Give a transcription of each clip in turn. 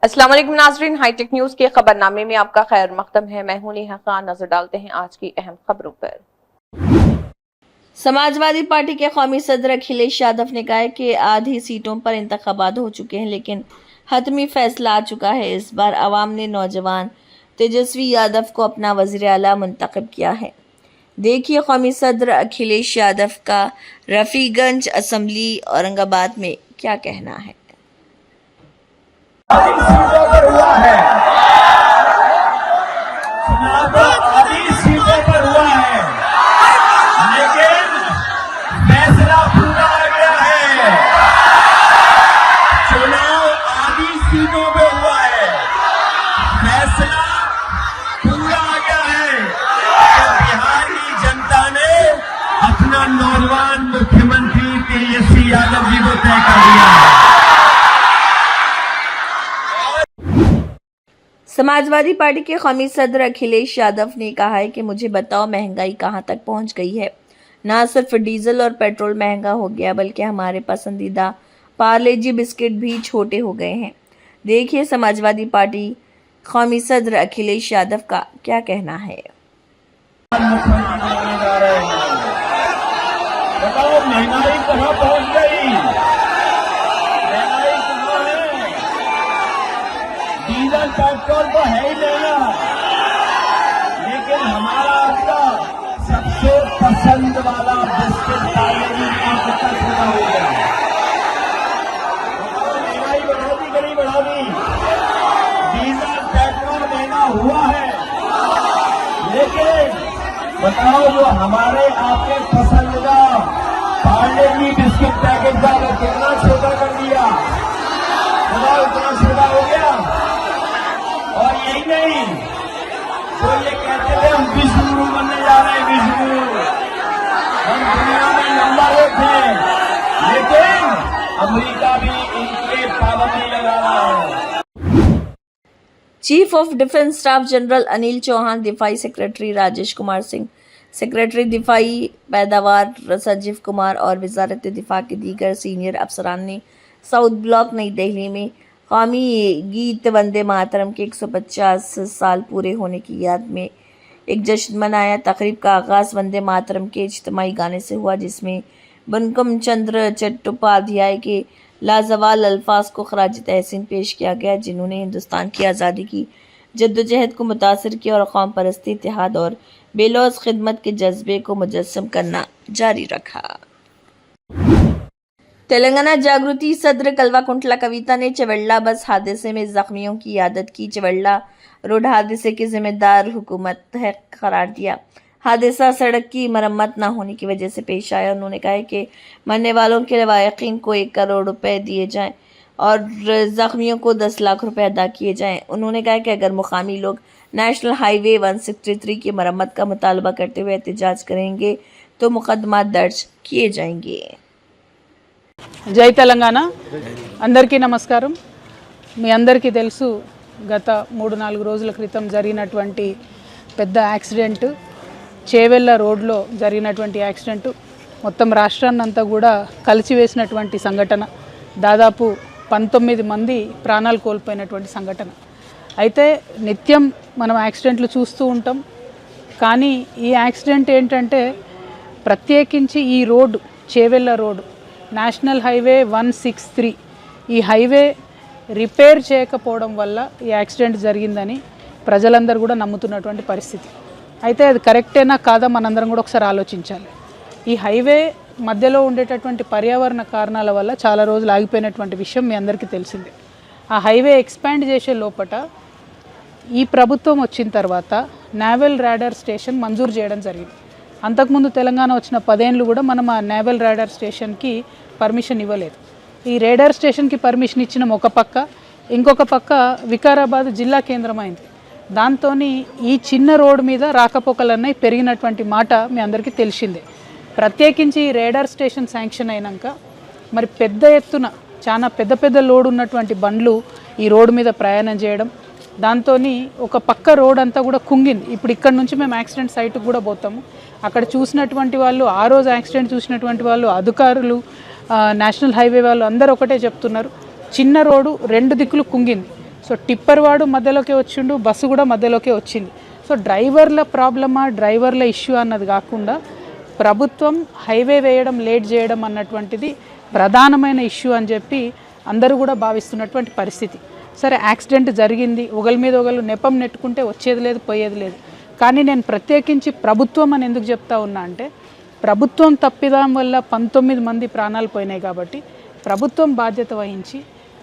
अस्सलाम वालेकुम नाज़रीन, हाईटेक न्यूज के खबरनामे में आपका खैर मकदम है। मैं हूं नेहा खान। नजर डालते हैं आज की अहम खबरों पर। समाजवादी पार्टी के कौमी सदर अखिलेश यादव ने कहा है कि आधी सीटों पर इंतखाबात हो चुके हैं, लेकिन हतमी फैसला आ चुका है। इस बार अवाम ने नौजवान तेजस्वी यादव को अपना वज़ीर आला मुंतखब किया है। देखिए कौमी सदर अखिलेश यादव का रफीगंज असम्बली औरंगाबाद में क्या कहना है। सीटों पर हुआ है, चुनाव आधी सीटों पर हुआ है, लेकिन फैसला पूरा आ गया है। चुनाव आधी सीटों पे हुआ है, फैसला पूरा आ गया है कि बिहार की जनता ने अपना नौजवान मुख्यमंत्री तेजस्वी यादव जी को तय कर दिया है। समाजवादी पार्टी के कौमी सदर अखिलेश यादव ने कहा है कि मुझे बताओ महंगाई कहां तक पहुंच गई है। ना सिर्फ डीजल और पेट्रोल महंगा हो गया, बल्कि हमारे पसंदीदा पार्ले जी बिस्किट भी छोटे हो गए हैं। देखिए समाजवादी पार्टी कौमी सदर अखिलेश यादव का क्या कहना है। बताओ महंगाई कहां पहुंच गई। डीजल पेट्रोल तो है ही महंगा, लेकिन हमारा आपका सबसे पसंद वाला बिस्किट पार्ले जी आप कितना छोटा हो गया। महंगाई बढ़ा दी, गरीब बढ़ा दी। डीजल पेट्रोल महंगा हुआ है, लेकिन बताओ जो हमारे आपके पसंदीदा पार्ले जी बिस्किट पैकेट का कितना छोटा कर दिया। बताओ इतना छोटा हो गया। और यही नहीं, तो ये कहते थे हम विश्व गुरु बनने जा रहे हैं, विश्व गुरु, हम दुनिया में नंबर 1 हैं, लेकिन अमेरिका भी इनके पाबंदी लगा रहा है। Chief of defence staff general Anil Chauhan, defence secretary Rajesh Kumar Singh, secretary defence पैदावार संजीव कुमार और वजारत दिफा के दीगर सीनियर अफसरान ने साउथ ब्लॉक नई दिल्ली में कौमी गीत वंदे मातरम के 150 साल पूरे होने की याद में एक जश्न मनाया। तकरीब का आगाज़ वंदे मातरम के इज्तिमाई गाने से हुआ, जिसमें बंकिम चंद्र चट्टोपाध्याय के लाजवाल अल्फाज को खराज तहसीन पेश किया गया, जिन्होंने हिंदुस्तान की आज़ादी की जद्दोजहद को मुतासर किया और कौम परस्ती, इत्तेहाद और बेलौस खिदमत के जज्बे को मुजस्सम करना जारी रखा। तेलंगाना जागृति सदर कल्वाकुंटला कविता ने चवेल्ला बस हादसे में जख्मियों की यादत की। चवेल्ला रोड हादसे के जिम्मेदार हुकूमत है करार दिया। हादसा सड़क की मरम्मत न होने की वजह से पेश आया। उन्होंने कहा कि मरने वालों के लवायकीन को 1 करोड़ रुपए दिए जाएं और जख्मियों को 10 लाख रुपए अदा किए जाएं। उन्होंने कहा कि अगर मुकामी लोग नेशनल हाईवे 163 की मरम्मत का मुतालबा करते हुए एहतजाज करेंगे तो मुकदमा दर्ज किए जाएंगे। జై తెలంగాణ అందరికీ నమస్కారం। మీ అందరికీ తెలుసు గత 3-4 రోజుల క్రితం జరిగినటువంటి పెద్ద యాక్సిడెంట్, చేవెళ్ళ రోడ్లో జరిగినటువంటి యాక్సిడెంట్ మొత్తం రాష్ట్రాన్ని అంతా కూడా కలిసివేసినటువంటి సంఘటన। దాదాపు 19 మంది ప్రాణాలు కోల్పోయినటువంటి సంఘటన। అయితే నిత్యం మనం యాక్సిడెంట్లు చూస్తూ ఉంటాం, కానీ ఈ యాక్సిడెంట్ ఏంటంటే ప్రత్యేకించి ఈ road Chevella road national highway 163 ఈ హైవే రిపేర్ చేయకపోవడం వల్ల ఈ యాక్సిడెంట్ జరిగిందని ప్రజలందరూ కూడా నమ్ముతున్నటువంటి పరిస్థితి। అయితే అది కరెక్టేనా కాదా మనందరం కూడా ఒకసారి ఆలోచించాలి। ఈ హైవే మధ్యలో ఉండేటటువంటి పర్యావరణ కారణాల వల్ల చాలా రోజులు ఆగిపోయినటువంటి విషయం మీ అందరికీ తెలిసిందే। ఆ హైవే ఎక్స్పాండ్ చేసే లోపట ఈ ప్రభుత్వం వచ్చిన తర్వాత నేవల్ రాడార్ స్టేషన్ మంజూరు చేయడం జరిగింది। అంతకుముందు తెలంగాణ వచ్చిన 10 ఏళ్ళు కూడా మనం ఆ నేవల్ రాడార్ స్టేషన్కి పర్మిషన్ ఇవ్వలేదు। ఈ రేడార్ స్టేషన్కి పర్మిషన్ ఇచ్చిన ఒక పక్క, ఇంకొక పక్క వికారాబాద్ జిల్లా కేంద్రమైంది। దాంతో ఈ చిన్న రోడ్డు మీద రాకపోకలన్నీ పెరిగినటువంటి మాట మీ అందరికీ తెలిసిందే। ప్రత్యేకించి ఈ రేడార్ స్టేషన్ శాంక్షన్ అయినాక మరి పెద్ద ఎత్తున చాలా పెద్ద లోడ్ ఉన్నటువంటి బండ్లు ఈ రోడ్డు మీద ప్రయాణం చేయడం, దాంతో ఒక పక్క రోడ్ అంతా కూడా కుంగింది। ఇప్పుడు ఇక్కడ నుంచి మేము యాక్సిడెంట్ సైట్కి కూడా పోతాము। అక్కడ చూసినటువంటి వాళ్ళు, ఆ రోజు యాక్సిడెంట్ చూసినటువంటి వాళ్ళు, అధికారులు, నేషనల్ హైవే వాళ్ళు అందరూ ఒకటే చెప్తున్నారు, చిన్న రోడ్డు 2 దిక్కులు కుంగింది। సో టిప్పర్ వాడు మధ్యలోకి వచ్చిండు, బస్సు కూడా మధ్యలోకి వచ్చింది. సో డ్రైవర్ల ప్రాబ్లమా, డ్రైవర్ల ఇష్యూ అన్నది కాకుండా ప్రభుత్వం హైవే వేయడం లేట్ చేయడం అన్నటువంటిది ప్రధానమైన ఇష్యూ అని చెప్పి అందరూ కూడా భావిస్తున్నటువంటి పరిస్థితి. సరే, యాక్సిడెంట్ జరిగింది, ఒకరి మీద ఒకరు నెపం నెట్టుకుంటే వచ్చేది లేదు, పోయేది లేదు. కానీ నేను ప్రత్యేకించి ప్రభుత్వం అని ఎందుకు చెప్తా ఉన్నా అంటే, ప్రభుత్వం తప్పిదం వల్ల 19 మంది ప్రాణాలు పోయినాయి కాబట్టి ప్రభుత్వం బాధ్యత వహించి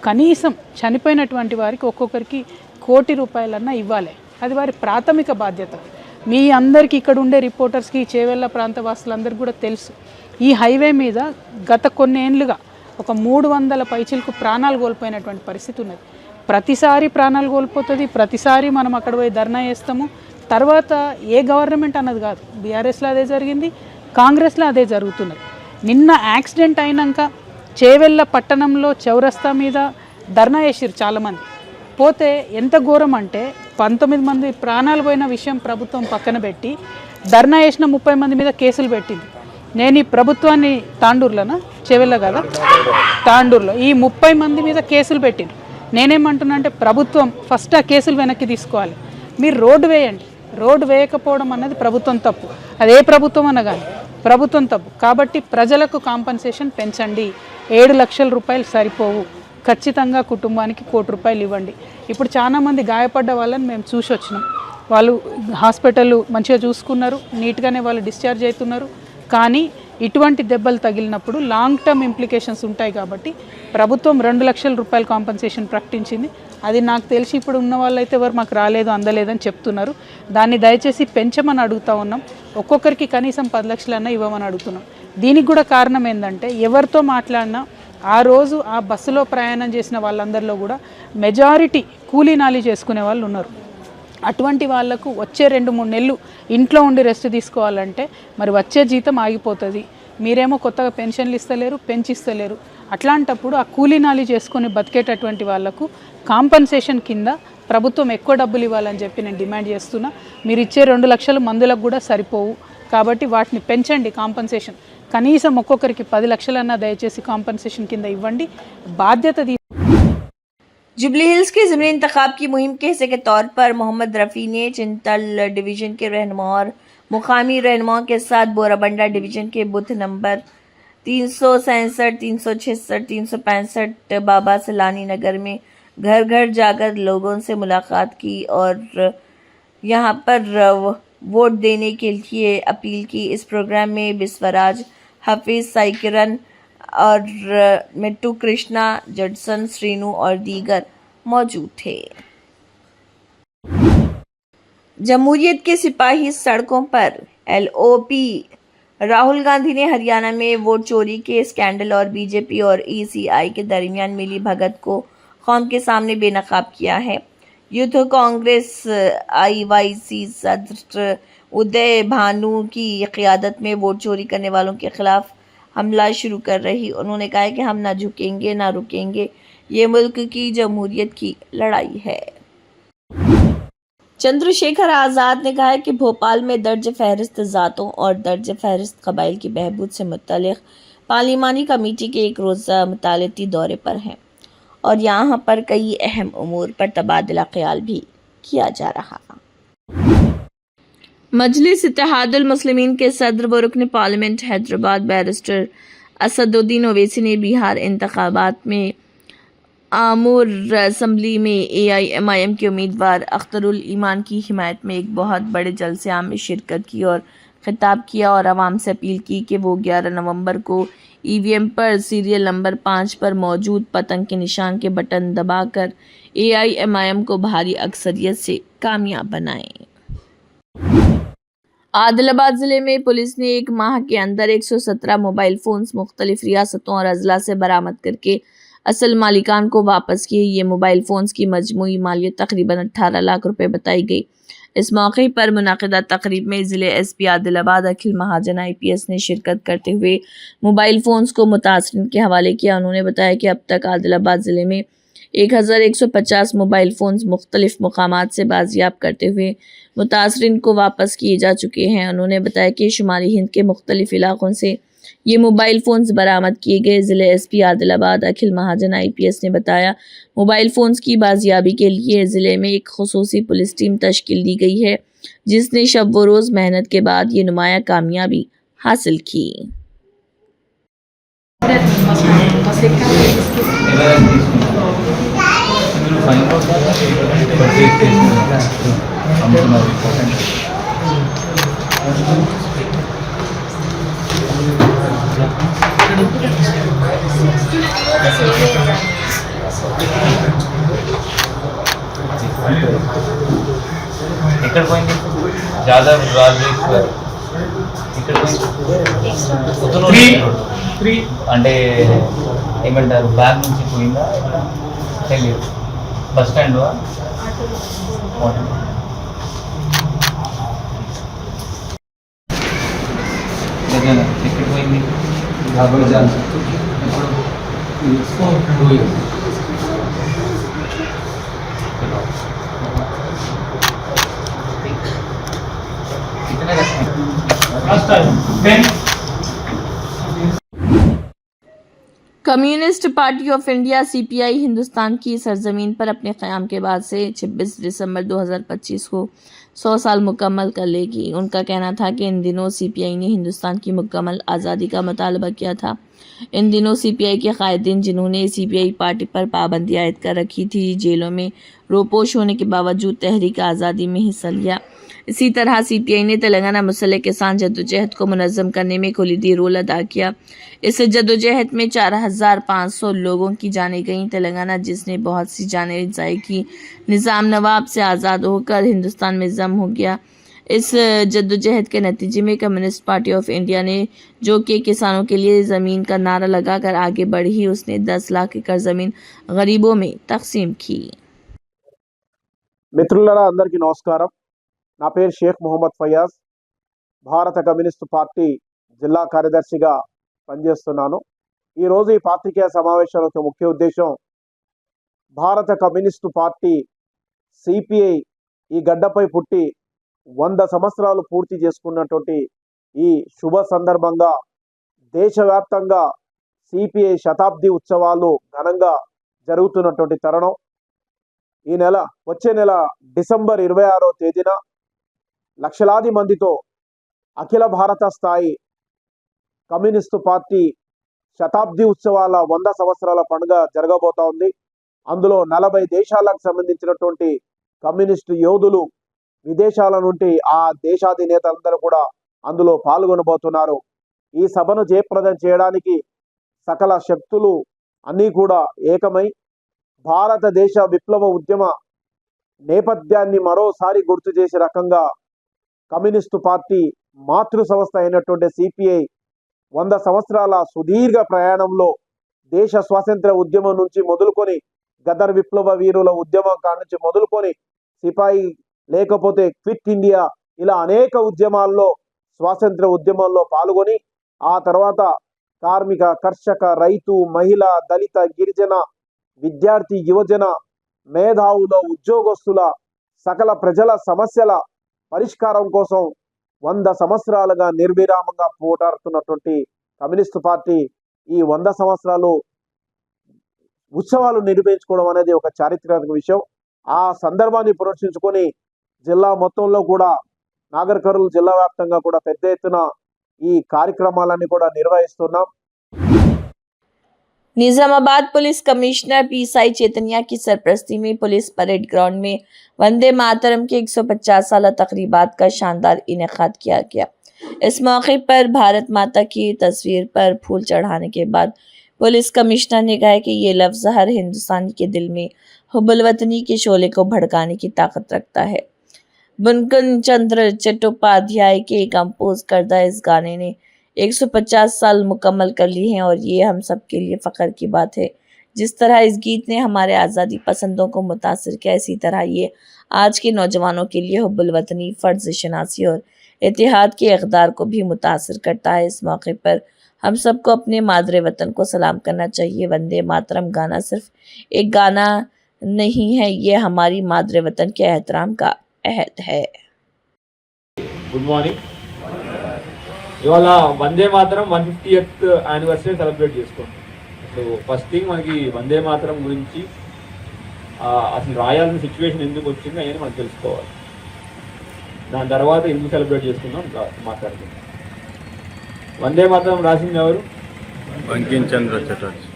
కనీసం చనిపోయినటువంటి వారికి ఒక్కొక్కరికి 1 కోటి రూపాయలన్నా ఇవ్వాలి. అది వారి ప్రాథమిక బాధ్యత. మీ అందరికీ ఇక్కడ ఉండే రిపోర్టర్స్కి, చేవెళ్ళ ప్రాంత వాసులందరికీ కూడా తెలుసు, ఈ హైవే మీద గత కొన్ని ఏళ్ళుగా ఒక 300 పైచిలకు ప్రాణాలు కోల్పోయినటువంటి పరిస్థితి ఉన్నది. ప్రతిసారి ప్రాణాలు కోల్పోతుంది, ప్రతిసారి మనం అక్కడ పోయి ధర్నా చేస్తాము. తర్వాత ఏ గవర్నమెంట్ అన్నది కాదు, బీఆర్ఎస్లో అదే జరిగింది, కాంగ్రెస్లో అదే జరుగుతున్నది. నిన్న యాక్సిడెంట్ అయినాక చేవెళ్ళ పట్టణంలో చౌరస్తా మీద ధర్నా చేసిరు చాలామంది. పోతే ఎంత ఘోరం అంటే 19 మంది ప్రాణాలు పోయిన విషయం ప్రభుత్వం పక్కన పెట్టి ధర్నా చేసిన 30 మంది మీద కేసులు పెట్టింది. నేను ఈ ప్రభుత్వాన్ని తాండూరులోనా, చేవెళ్ళ కదా, తాండూరులో ఈ 30 మంది మీద కేసులు పెట్టింది. నేనేమంటున్నా అంటే ప్రభుత్వం ఫస్ట్ ఆ కేసులు వెనక్కి తీసుకోవాలి. మీరు రోడ్డు వేయండి, రోడ్డు వేయకపోవడం అన్నది ప్రభుత్వం తప్పు, అదే ప్రభుత్వం అనగానే ప్రభుత్వం తప్పు. కాబట్టి ప్రజలకు కాంపన్సేషన్ పెంచండి. 7 లక్షల రూపాయలు సరిపోవు, ఖచ్చితంగా కుటుంబానికి 1 కోటి రూపాయలు ఇవ్వండి. ఇప్పుడు చాలామంది గాయపడ్డ వాళ్ళని మేము చూసి వచ్చినాం. వాళ్ళు హాస్పిటల్ మంచిగా చూసుకున్నారు, నీట్గానే వాళ్ళు డిశ్చార్జ్ అవుతున్నారు. కానీ ఇటువంటి దెబ్బలు తగిలినప్పుడు లాంగ్ టర్మ్ ఇంప్లికేషన్స్ ఉంటాయి కాబట్టి ప్రభుత్వం 2 లక్షల రూపాయల కాంపన్సేషన్ ప్రకటించింది. అది నాకు తెలిసి ఇప్పుడు ఉన్న వాళ్ళైతే ఎవరు మాకు రాలేదు, అందలేదని చెప్తున్నారు. దాన్ని దయచేసి పెంచమని అడుగుతూ ఉన్నాం. ఒక్కొక్కరికి కనీసం 10 లక్షలన్నా ఇవ్వమని అడుగుతున్నాం. దీనికి కూడా కారణం ఏంటంటే, ఎవరితో మాట్లాడినా ఆ రోజు ఆ బస్సులో ప్రయాణం చేసిన వాళ్ళందరిలో కూడా మెజారిటీ కూలీ నాలి చేసుకునే వాళ్ళు ఉన్నారు. అటువంటి వాళ్లకు వచ్చే 2-3 నెలలు ఇంట్లో ఉండి రెస్ట్ తీసుకోవాలంటే మరి వచ్చే జీతం ఆగిపోతుంది. మీరేమో కొత్తగా పెన్షన్లు ఇస్తలేరు, పెంచిస్తలేరు. అట్లాంటప్పుడు ఆ కూలీ నాలి చేసుకొని బతికేటటువంటి వాళ్లకు కాంపన్సేషన్ కింద ప్రభుత్వం ఎక్కువ డబ్బులు ఇవ్వాలని చెప్పి నేను డిమాండ్ చేస్తున్నా. మీరు ఇచ్చే 2 లక్షలు మందులకు కూడా సరిపోవు కాబట్టి వాటిని పెంచండి. కాంపన్సేషన్ కనీసం ఒక్కొక్కరికి 10 లక్షలన్నా దయచేసి కాంపన్సేషన్ కింద ఇవ్వండి. బాధ్యత जुबली हिल्स के ज़िमनी इंतखाब की मुहिम के हिस्से के तौर पर मोहम्मद रफ़ी ने चिंतल डिवीज़न के रहनुमा और मुकामी रहनुमाओं के साथ बोराबंडा डिवीज़न के बूथ नंबर 367, 366, 365 बाबा सलानी नगर में घर घर जाकर लोगों से मुलाकात की और यहाँ पर वोट देने के लिए अपील की। इस प्रोग्राम में बिस्वराज, हफीज़, साइकिरन और मिट्टू कृष्णा, जडसन, श्रीनू और दीगर मौजूद थे। जमहूरियत के सिपाही सड़कों पर एलओपी राहुल गांधी ने हरियाणा में वोट चोरी के स्कैंडल और बीजेपी और ईसीआई के दरमियान मिली भगत को कौम के सामने बेनकाब किया है। यूथ कांग्रेस आईवाईसी सदर उदय भानु की क़यादत में वोट चोरी करने वालों के खिलाफ हमला शुरू कर रही। उन्होंने कहा कि हम ना झुकेंगे ना रुकेंगे, ये मुल्क की जमहूरियत की लड़ाई है। चंद्रशेखर आज़ाद ने कहा है कि भोपाल में दर्ज फहरिस्त ज़ातों और दर्ज फहरिस्त कबाइल की बहबूद से मुतल्लिक़ पार्लिमानी कमेटी के एक रोज़ा मुतालती दौरे पर हैं और यहाँ पर कई अहम उमूर पर तबादला ख्याल भी किया जा रहा। मजलिस इत्तेहादुल मुस्लिमीन के सदर व रुकन पार्लियामेंट हैदराबाद बैरिस्टर असदुद्दीन ओवैसी ने बिहार इंतखाबात में आमूर असम्बली में AIMIM के उम्मीदवार अख्तरुल ईमान की हिमायत में एक बहुत बड़े जलसे आम में शिरकत की और खिताब किया और आवाम से अपील की कि वो 11 नवंबर को EVM पर सीरियल नंबर 5 पर मौजूद पतंग के निशान के बटन दबाकर AIMIM को भारी अक्सरियत से कामयाब बनाएं। आदिलाबाद ज़िले में पुलिस ने 1 माह के अंदर 117 मोबाइल फ़ोन्स मुख्तलिफ रियासतों और अजला से बरामद करके असल मालिकान को वापस किए। ये मोबाइल फ़ोन्स की मजमूई मालियत तकरीबन 18 लाख रुपए बताई गई। इस मौके पर मुनाकिदा तकरीब में ज़िले SP आदिलाबाद अखिल महाजन IPS ने शिरकत करते हुए मोबाइल फ़ोन्स को मुतासरीन के हवाले किया। उन्होंने बताया कि अब तक आदिलाबाद ज़िले में 1150 मोबाइल फ़ोन्स मुख्तलिफ मकामात से बाजियाब करते हुए मुतासरीन को वापस किए जा चुके हैं। उन्होंने बताया कि शुमाली हिंद के मुख्तलिफ इलाकों से ये मोबाइल फोन्स बरामद किए गए। जिले एसपी आदिलाबाद अखिल महाजन IPS ने बताया, मोबाइल फोन्स की बाजियाबी के लिए जिले में एक खुसूसी पुलिस टीम तश्कील दी गई है, जिसने शब व रोज मेहनत के बाद ये नुमाया कामयाबी हासिल की। ఇక్కడ పోయింది జాదవ్ రాజేశ్వర్ ఇక్కడ పోయింది అంటే ఏమంటారు బ్యాగ్ నుంచి పోయిందా తెలియదు బస్ స్టాండ్ ఎక్కడ పోయింది communist party of India CPI Hindustan की सरजमीन पर अपने क़याम के बाद से 26 दिसंबर 2025 को 100 साल मुकम्मल कर लेगी। उनका कहना था कि इन दिनों CPI ने हिंदुस्तान की मुकम्मल आज़ादी का मुतालबा किया था। इन दिनों CPI के कायदीन जिन्होंने CPI पार्टी पर पाबंदी आयद कर रखी थी, जेलों में रोपोश होने के बावजूद तहरीक आज़ादी में हिस्सा लिया। इसी तरह CPI ने तेलंगाना मुसल्ह किसान जद्दोजहद को मुनज़्ज़म करने में कुलीदी रोल अदा किया। इस जद्दोजहद में 4500 लोगों की जानें गईं। तेलंगाना जिसने बहुत सी जानें ज़ाय की, निज़ाम नवाब से आज़ाद होकर हिंदुस्तान में जम हो गया। इस जद्दोजहद के नतीजे में कम्युनिस्ट पार्टी ऑफ इंडिया ने, जो कि किसानों के लिए ज़मीन का नारा लगाकर आगे बढ़ी, उसने 10 लाख एकड़ ज़मीन गरीबों में तकसीम की। మిత్రులారా అందరికీ నమస్కారం. నా పేరు షేక్ మొహమ్మద్ ఫయాజ్. భారత కమ్యూనిస్టు పార్టీ జిల్లా కార్యదర్శిగా పనిచేస్తున్నాను. ఈరోజు ఈ పాత్రికేయ సమావేశం యొక్క ముఖ్య ఉద్దేశం, భారత కమ్యూనిస్టు పార్టీ CPI ఈ గడ్డపై పుట్టి 100 సంవత్సరాలు పూర్తి చేసుకున్నటువంటి ఈ శుభ సందర్భంగా దేశవ్యాప్తంగా CPI శతాబ్ది ఉత్సవాలు ఘనంగా జరుగుతున్నటువంటి తరుణం. ఈ నెల వచ్చే నెల డిసెంబర్ 26వ తేదీన లక్షలాది మందితో అఖిల భారత స్థాయి కమ్యూనిస్టు పార్టీ శతాబ్ది ఉత్సవాల 100 సంవత్సరాల పండుగ జరగబోతా ఉంది. అందులో 40 దేశాలకు సంబంధించినటువంటి కమ్యూనిస్టు యోధులు, విదేశాల నుండి ఆ దేశాధినేతలందరూ కూడా అందులో పాల్గొనబోతున్నారు. ఈ సభను జయప్రదం చేయడానికి సకల శక్తులు అన్నీ కూడా ఏకమై భారతదేశ విప్లవ ఉద్యమ నేపథ్యాన్ని మరోసారి గుర్తు చేసే రకంగా కమ్యూనిస్టు పార్టీ మాతృ సంస్థ అయినటువంటి CPI 100 సంవత్సరాల సుదీర్ఘ ప్రయాణంలో దేశ స్వాతంత్ర ఉద్యమం నుంచి మొదలుకొని గదర్ విప్లవ వీరుల ఉద్యమం కాడి నుంచి మొదలుకొని సిపాయి లేకపోతే క్విట్ ఇండియా ఇలా అనేక ఉద్యమాల్లో స్వాతంత్ర ఉద్యమంలో పాల్గొని ఆ తర్వాత కార్మిక, కర్షక, రైతు, మహిళ, దళిత, గిరిజన, విద్యార్థి, యువజన, మేధావుల, ఉద్యోగస్తుల సకల ప్రజల సమస్యల పరిష్కారం కోసం 100 సంవత్సరాలుగా నిర్విరామంగా పోరాడుతున్నటువంటి కమ్యూనిస్టు పార్టీ ఈ 100 సంవత్సరాలు ఉత్సవాలు నిర్వహించుకోవడం అనేది ఒక చారిత్రాత్మక విషయం. ఆ సందర్భాన్ని పురస్కరించుకొని జిల్లా మొత్తంలో కూడా నాగర్ కర్నూల్ జిల్లా వ్యాప్తంగా కూడా పెద్ద ఎత్తున ఈ కార్యక్రమాలన్నీ కూడా నిర్వహిస్తున్నాం. Nizamabad police commissioner PSI Chaitanya की सरपरस्ती में पुलिस परेड ग्राउंड में वंदे मातरम के 150 साल तकरीबात का शानदार इनेकाद किया गया। इस मौके पर भारत माता की तस्वीर पर फूल चढ़ाने के बाद पुलिस कमिश्नर ने कहा कि ये लफ्ज़ हर हिंदुस्तानी के दिल में हुब्बुल वतनी के शोले को भड़काने की ताकत रखता है। बंकिम चंद्र चट्टोपाध्याय के कंपोज करदा इस गाने ने 150 साल मुकम्मल कर ली हैं और ये हम सब के लिए फ़ख्र की बात है। जिस तरह इस गीत ने हमारे आज़ादी पसंदों को मुतासिर किया, इसी तरह ये आज के नौजवानों के लिए हुब्बुल वतनी, फ़र्ज़ शनासी और इत्तेहाद के इक़दार को भी मुतासिर करता है। इस मौके पर हम सबको अपने मादरे वतन को सलाम करना चाहिए। वंदे मातरम गाना सिर्फ एक गाना नहीं है, ये हमारी मादरे वतन के एहतराम का अहद है। Good morning. ఇవాళ Vande Mataram 150th anniversary celebrate చేసుకుంటాం. సో ఫస్ట్ థింగ్ మనకి వందే మాతరం గురించి అసలు రాయాల్సిన సిచ్యువేషన్ ఎందుకు వచ్చింది అనేది మనం తెలుసుకోవాలి. దాని తర్వాత ఎందుకు సెలబ్రేట్ చేసుకుందాం మాట్లాడుకుందాం. వందే మాతరం రాసింది ఎవరు? బంకిం చంద్ర చటర్జీ.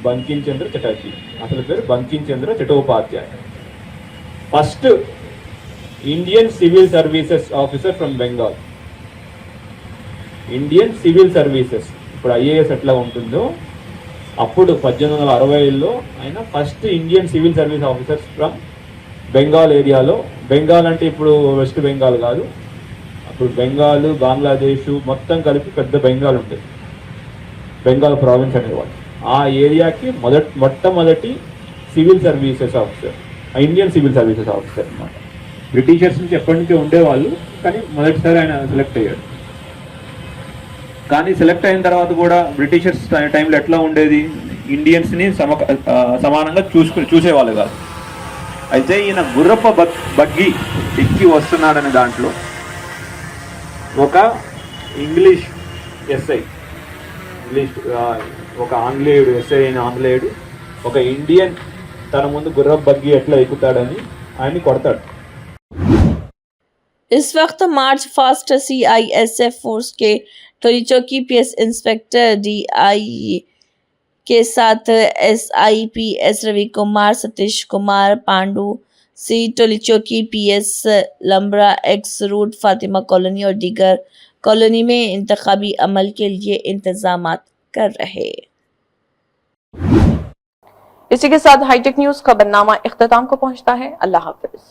బంకిం చంద్ర చటర్జీ. అసలు పేరు Bankim Chandra Chattopadhyay. First Indian civil services officer from Bengal. Indian civil services, ఇప్పుడు ఐఏఎస్ ఎట్లా ఉంటుందో అప్పుడు 1860లో ఆయన first Indian civil service officers from Bengal ఏరియాలో. బెంగాల్ అంటే ఇప్పుడు వెస్ట్ బెంగాల్ కాదు, అప్పుడు బెంగాల్, బంగ్లాదేశ్ మొత్తం కలిపి పెద్ద బెంగాల్ ఉంటుంది, బెంగాల్ ప్రావిన్స్ అనేవాళ్ళు. ఆ ఏరియాకి మొట్టమొదటి civil services officer, Indian civil services officer అన్నమాట. బ్రిటిషర్స్ నుంచి ఎప్పటి నుంచో ఉండేవాళ్ళు, కానీ మొదటిసారి ఆయన సెలెక్ట్ అయ్యాడు. కానీ సెలెక్ట్ అయిన తర్వాత కూడా బ్రిటిషర్స్ టైంలో ఎట్లా ఉండేది, ఇండియన్స్ని సమానంగా చూసేవాళ్ళు కాదు. అయితే ఈయన గుర్రప్ప బగ్గి ఎక్కి వస్తున్నాడనే దాంట్లో ఒక ఇంగ్లీష్ ఎస్ఐ, ఒక ఆంగ్లేయుడు, ఎస్ఐ అయిన ఆంగ్లేయుడు ఒక ఇండియన్ తన ముందు గుర్రప్ప బగ్గి ఎట్లా ఎక్కుతాడని ఆయన్ని కొడతాడు. इस वक्त मार्च फास्ट CISF फोर्स के टोलीचौकी PS इंस्पेक्टर DI के साथ SIPS Ravi Kumar, Satish Kumar Pandu, C Tolichowki PS लम्बरा एक्स रूट फातिमा कॉलोनी और दीगर कॉलोनी में इंतखाबी अमल के लिए इंतजामात कर रहे। इसी के साथ हाईटेक न्यूज खबरनामा इख्तिताम को पहुंचता है। अल्लाह हाफिज।